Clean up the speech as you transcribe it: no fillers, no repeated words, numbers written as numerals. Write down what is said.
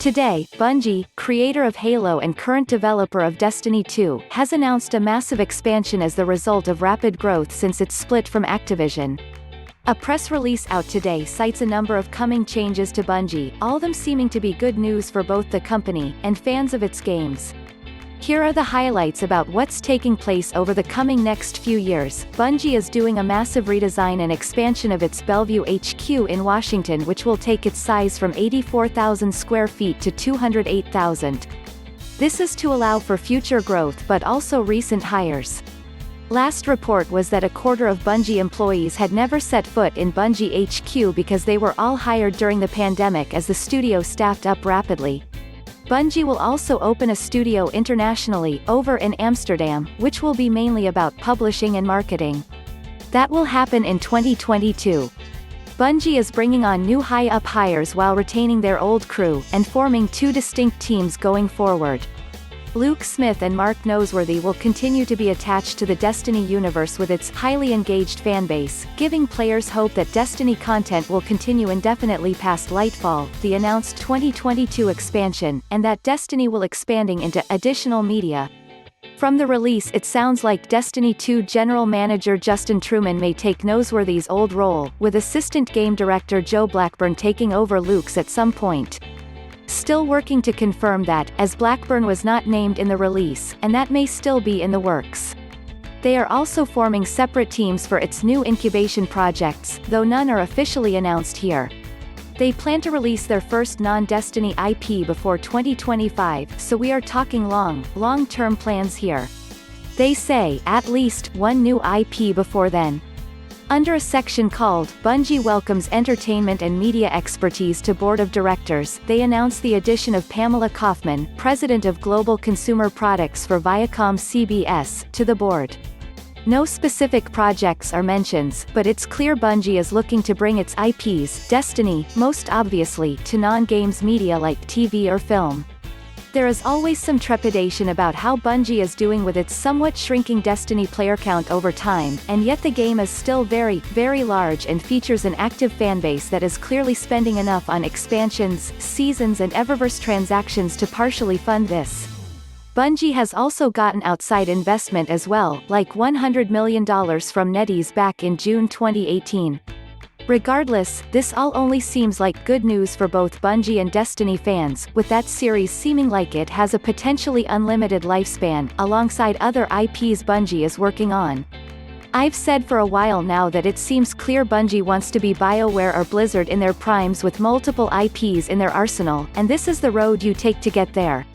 Today, Bungie, creator of Halo and current developer of Destiny 2, has announced a massive expansion as the result of rapid growth since its split from Activision. A press release out today cites a number of coming changes to Bungie, all of them seeming to be good news for both the company and fans of its games. Here are the highlights about what's taking place over the coming next few years. Bungie is doing a massive redesign and expansion of its Bellevue HQ in Washington, which will take its size from 84,000 square feet to 208,000. This is to allow for future growth but also recent hires. Last report was that a quarter of Bungie employees had never set foot in Bungie HQ because they were all hired during the pandemic as the studio staffed up rapidly. Bungie will also open a studio internationally, over in Amsterdam, which will be mainly about publishing and marketing. That will happen in 2022. Bungie is bringing on new high-up hires while retaining their old crew, and forming two distinct teams going forward. Smith and Mark Noseworthy will continue to be attached to the Destiny universe with its highly engaged fanbase, giving players hope that Destiny content will continue indefinitely past Lightfall, the announced 2022 expansion, and that Destiny will expanding into additional media. From the release, it sounds like Destiny 2 general manager Justin Truman may take Noseworthy's old role, with assistant game director Joe Blackburn taking over Luke's at some point. Still working to confirm that, as Blackburn was not named in the release, and that may still be in the works. They are also forming separate teams for its new incubation projects, though none are officially announced here. They plan to release their first non-Destiny IP before 2025, so we are talking long-term plans here. They say, at least one new IP before then. Under a section called, Bungie Welcomes Entertainment and Media Expertise to Board of Directors, they announced the addition of Pamela Kaufman, President of Global Consumer Products for ViacomCBS, to the board. No specific projects are mentioned, but it's clear Bungie is looking to bring its IPs, Destiny, most obviously, to non-games media like TV or film. There is always some trepidation about how Bungie is doing with its somewhat shrinking Destiny player count over time, and yet the game is still very large and features an active fanbase that is clearly spending enough on expansions, seasons and Eververse transactions to partially fund this. Bungie has also gotten outside investment as well, like $100 million from NetEase back in June 2018. Regardless, this all only seems like good news for both Bungie and Destiny fans, with that series seeming like it has a potentially unlimited lifespan, alongside other IPs Bungie is working on. I've said for a while now that it seems clear Bungie wants to be BioWare or Blizzard in their primes with multiple IPs in their arsenal, and this is the road you take to get there.